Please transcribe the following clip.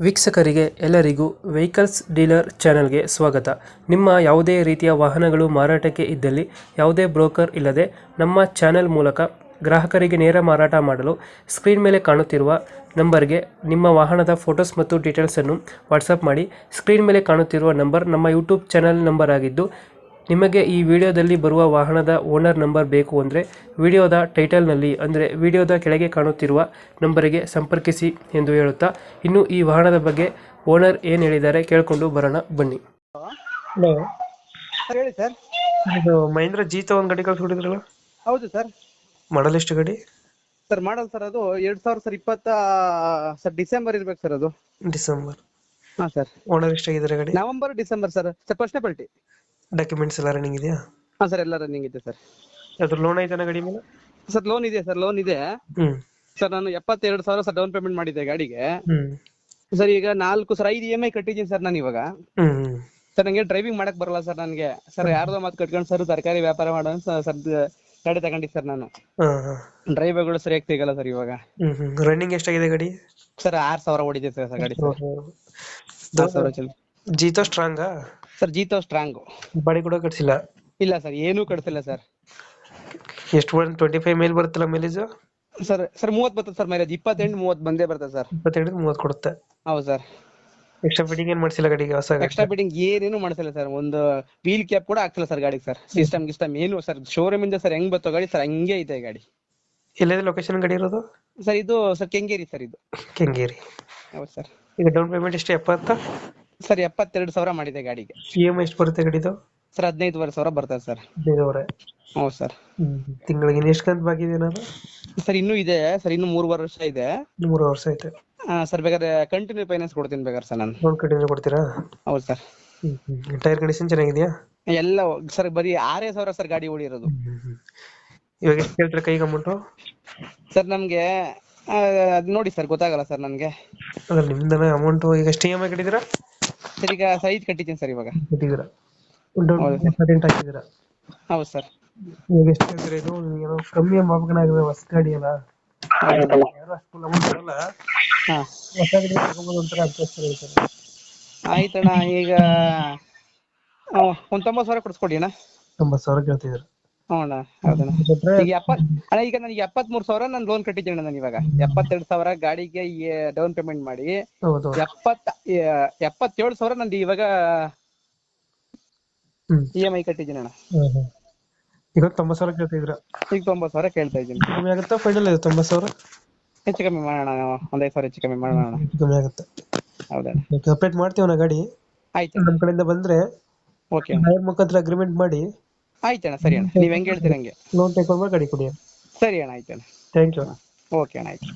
ವೀಕ್ಷಕರಿಗೆ ಎಲ್ಲರಿಗೂ vehicles dealer ಚಾನೆಲ್ಗೆ ಸ್ವಾಗತ. ನಿಮ್ಮ ಯಾವುದೇ ರೀತಿಯ ವಾಹನಗಳು ಮಾರಾಟಕ್ಕೆ ಇದ್ದಲ್ಲಿ ಯಾವುದೇ ಬ್ರೋಕರ್ ಇಲ್ಲದೆ ನಮ್ಮ ಚಾನೆಲ್ ಮೂಲಕ ಗ್ರಾಹಕರಿಗೆ ನೇರ ಮಾರಾಟ ಮಾಡಲು ಸ್ಕ್ರೀನ್ ಮೇಲೆ ಕಾಣುತ್ತಿರುವ ನಂಬರ್ಗೆ ನಿಮ್ಮ ವಾಹನದ ಫೋಟೋಸ್ ಮತ್ತು ಡೀಟೇಲ್ಸನ್ನು ವಾಟ್ಸಪ್ ಮಾಡಿ. ಸ್ಕ್ರೀನ್ ಮೇಲೆ ಕಾಣುತ್ತಿರುವ ನಂಬರ್ ನಮ್ಮ ಯೂಟ್ಯೂಬ್ ಚಾನೆಲ್ ನಂಬರ್ ಆಗಿದ್ದು, ನಿಮಗೆ ಈ ವಿಡಿಯೋದಲ್ಲಿ ಬರುವ ವಾಹನದ ಓನರ್ ನಂಬರ್ ಬೇಕು ಅಂದರೆ ವಿಡಿಯೋದ ಟೈಟಲ್ನಲ್ಲಿ ಅಂದರೆ ವಿಡಿಯೋದ ಕೆಳಗೆ ಕಾಣುತ್ತಿರುವ ನಂಬರಿಗೆ ಸಂಪರ್ಕಿಸಿ ಎಂದು ಹೇಳುತ್ತಾ, ಇನ್ನು ಈ ವಾಹನದ ಬಗ್ಗೆ ಓನರ್ ಏನು ಹೇಳಿದ್ದಾರೆ ಕೇಳಿಕೊಂಡು ಬರೋಣ ಬನ್ನಿ. ಹಲೋ ಸರ್ ಹೇಳಿ ಸರ್. ಇದು ಮಹೇಂದ್ರ ಜೀತ ಒಂದು ಗಾಡಿ ಕಳ್ಸಿಕೊಟ್ಟಿದ್ರಲ್ಲ, ಹೌದು ಸರ್. ಮಾಡಲ್ ಎಷ್ಟು ಗಾಡಿ? ಸರ್ ಮಾಡಲ್ ಸರ್ ಅದು 2020 ಸರ್ ಡಿಸೆಂಬರ್ ಇರ್ಬೇಕು ಸರ್ ಅದು. ಡಿಸೆಂಬರ್. ಹಾ ಸರ್. ಓನರ್ ಎಷ್ಟಾಗಿದ್ದಾರೆ ಗಾಡಿ? November December sir. ಸರ್ ಫಸ್ಟ್ನೇ ಪಲ್ಟಿ. ಡಾಕ್ಯುಮೆಂಟ್ಸ್ ಎಲ್ಲ ರನ್ನಿಂಗ್ ಇದೆಯಾ? ಹಾ ಸರ್ ಎಲ್ಲ ರನ್ನಿಂಗ್ ಇದೆ ಸರ್. ಅದ್ರ ಲೋನ್ ಐತನ ಗಾಡಿ ಮೇಲೆ? ಸರ್ ಲೋನ್ ಇದೆ ಸರ್, ಲೋನ್ ಇದೆ ಹ್ಮ್ ಸರ್. ನಾನು 72,000 ಸರ್ ಡೌನ್ ಪೇಮೆಂಟ್ ಮಾಡಿದ್ದೆ ಗಾಡಿಗೆ ಹ್ಮ್ ಸರ್. ಈಗ 5 EMI ಕಟ್ಟಿದ್ದೀನಿ ಸರ್ ನಾನು ಇವಾಗ. ಹ್ಮ್ ಸರ್ ನಂಗೆ ಡ್ರೈವಿಂಗ್ ಮಾಡಕ್ ಬರಲ್ಲ ಸರ್ ನನಗೆ. ಸರ್ ಯಾರ್ದೋ ಮಾತು ಕಟ್ಕೊಂಡು ಸರ್ ತರಕಾರಿ ವ್ಯಾಪಾರ ಮಾಡೋ ಸರ್ ಗಾಡಿ ತಗೊಂಡಿದ್ದೆ ಸರ್ ನಾನು. ಡ್ರೈವರ್ಗಳು ಸರಿಯಾಗಿ ಸಿಗಲ್ಲ ಸರ್ ಇವಾಗ. ರನ್ನಿಂಗ್ ಎಷ್ಟಾಗಿದೆ ಗಾಡಿ? ಸರ್ 6,000 ಓಡಿದೆ ಸರ್ ಗಾಡಿ ಸರ್. 6,000 ಚಲ್ Jeeto ಸ್ಟ್ರಾಂಗಾ sir. Jeeto strong. Body ಕೂಡ ಕಟ್ಸಿಲ್ಲ? ಇಲ್ಲ ಸರ್, ಏನೂ ಕಟ್ಸಿಲ್ಲ ಸರ್. ಎಷ್ಟು 25 ಮೇಲ್ ಬರುತ್ತಲ್ಲ ಮೈಲೇಜ್? ಸರ್ 30 ಬರ್ತದೆ ಸರ್ ಮೈಲೇಜ್. 28-30 ಬಂದೇ ಬರ್ತದೆ ಸರ್. 28-30 ಕೊಡುತ್ತೆ. ಹೌದು ಸರ್. ಎಕ್ಸ್ಟ್ರಾ ಫಿಟ್ಟಿಂಗ್ ಏನ್ ಮಾಡ್ಸಿಲ್ಲ ಗಾಡಿಗೆ? ಹೊಸ ಎಕ್ಸ್ಟ್ರಾ ಫಿಟ್ಟಿಂಗ್ ಏನೇನು ಮಾಡಿಸಿಲ್ಲ ಸರ್. ಒಂದು ವೀಲ್ ಕ್ಯಾಪ್ ಕೂಡ ಹಾಕ್ಸಿಲ್ಲ ಸರ್ ಗಾಡಿಗೆ ಸರ್. ಸಿಸ್ಟಮ್ ಏನು ಸರ್ ಶೋರೂಮ್ ಇಂದ ಸರ್ ಹೆಂಗ್ ಬರ್ತೋ ಗಾಡಿ ಸರ್ ಹಂಗೆ ಐತೆ ಗಾಡಿ. ಎಲ್ಲಿದೆ ಲೊಕೇಶನ್ ಗಾಡಿ ಇರೋದು? ಸರ್ ಇದು ಸರ್ ಕೆಂಗೇರಿ ಸರ್ ಇದು. ಕೆಂಗೇರಿ. ಹೌದು ಸರ್. ಈಗ ಡೌನ್ ಪೇಮೆಂಟ್ ಎಷ್ಟು? 70 ಸರ್ 72,000 ಮಾಡಿದೆ ಗಾಡಿಗೆ. EMI ಎಷ್ಟು ಬರುತ್ತೆ ಗಾಡಿದು? ಸರ್ 15,500 ಬರ್ತದೆ ಸರ್. 15,000. ಹೌದು ಸರ್. ತಿಂಗಳಿಗೆ ಎಷ್ಟು ಕಂತು ಬಾಕಿ ಇದೆ ಏನಾದ್ರು? ಸರ್ ಇನ್ನೂ ಇದೆ ಸರ್, ಇನ್ನು 3 ವರ್ಷ ಇದೆ. 3 ವರ್ಷ ಐತೆ. ಸರ್ ಬೇಕಾದ್ರೆ ಕಂಟಿನ್ಯೂ ಫೈನಾನ್ಸ್ ಕೊಡ್ತೀನಿ ಬೇಕಾದ್ರೆ ಸರ್ ನಾನು. ಲೋನ್ ಕಂಟಿನ್ಯೂ ಕೊಡ್ತೀರಾ? ಹೌದು ಸರ್. ಟೈರ್ ಕಂಡೀಷನ್ ಚೆನ್ನಾಗಿದೆಯಾ? ಎಲ್ಲ ಸರ್ ಬರೀ 6,000 ಸರ್ ಗಾಡಿ ಓಡಿರೋದು. ಇವಾಗ ಎಷ್ಟು ಕೇಳ್ತಾರೆ ಕೈಗೆ ಅಮೌಂಟು? ಸರ್ ನಮ್ಗೆ ಅದ್ ನೋಡಿ ಸರ್ ಗೊತ್ತಾಗಲ್ಲ ಸರ್ ನನ್ಗೆ. ಅದ್ರ ನಿಮ್ದನ ಅಮೌಂಟು ಈಗ ಎಷ್ಟು EMI ಕಟ್ಟಿದ್ದೀರಾ? ಸರ್ ಈಗ 5 ಕಟ್ಟಿದ್ದೀನಿ ಸರ್ ಇವಾಗ. ಕಟ್ಟಿದ್ದೀರಾ? ಹಾಕಿದ್ದೀರಾ? ಹೌದು ಸರ್. ಇವಾಗ ಎಷ್ಟು ಹೇಳ್ತೀರಾ ಇದು? ಏನೋ ಕಮ್ಮಿ ಮಾಡ್ಬೇಕಾಗಿದೆ, ಹೊಸ ಗಾಡಿ ಅಲ್ಲ ಯಾರು ಅಷ್ಟು ಅಮೌಂಟ್ ಬರಲ್ಲ. ಹಾ ಹೊಸ ಗಾಡಿ ತಗೊಂಬೋದು ಒಂಥರ ಅಡ್ಜಸ್ಟ್ ಹೇಳ್ತಾರೆ. ಆಯ್ತಣ್ಣ. ಈಗ ಒಂದ್ 90,000 ಕೊಡ್ಸ್ಕೊಡಿ ಅಣ್ಣ. 90,000 ಕೇಳ್ತಿದ್ದೀರಾ? ಹ್ಞೂ ಅಣ್ಣ. ಹೌದಣ್ಣ. ಈಗ ಅಣ್ಣ ಈಗ ನನಗೆ 73,000 ನಾನು ಲೋನ್ ಕಟ್ಟಿದ್ದೀನಿ ಅಣ್ಣ ನಾನು ಇವಾಗ. 72,000 ಗಾಡಿಗೆ ಡೌನ್ ಪೇಮೆಂಟ್ ಮಾಡಿ ಹೌದು. 77,000 ನಂದು ಇವಾಗ EMI ಕಟ್ಟಿದ್ದೀನಿ ಅಣ್ಣ. ಈಗ 90,000 ಕೇಳ್ತಿದ್ದೀರಾ? ಈಗ 90,000 ಕೇಳ್ತಾ ಇದ್ದೀನಿ. ಕಮ್ಮಿ ಆಗುತ್ತಾ ಫೈನಲ್? 90,000 ಹೆಚ್ಚು ಕಮ್ಮಿ ಮಾಡೋಣ, ಒಂದ್ 5,000 ಹೆಚ್ಚು ಕಮ್ಮಿ ಮಾಡೋಣ. ಕಮ್ಮಿ ಆಗುತ್ತೆ. ಹೌದಣ್ಣ. ಅಪ್ಡೇಟ್ ಮಾಡ್ತೀವಿ ಗಾಡಿ. ಆಯ್ತು ನಮ್ಮ ಕಡೆಯಿಂದ ಬಂದ್ರೆ ಓಕೆ ಮುಖಾಂತರ ಅಗ್ರಿಮೆಂಟ್ ಮಾಡಿ. ಆಯ್ತಣ್ಣ. ಸರಿ ಅಣ್ಣ, ನೀವ್ ಹೆಂಗ್ ಹೇಳ್ತೀರ ಹಂಗೆ. ಲೋನ್ ತಗೊಂಡ್ಬ ಗಾಡಿ ಕೊಡಿ. ಸರಿ ಅಣ್ಣ. ಆಯ್ತಣ್ಣ. Thank you. ಓಕೆ ಅಣ್ಣ. ಆಯ್ತು.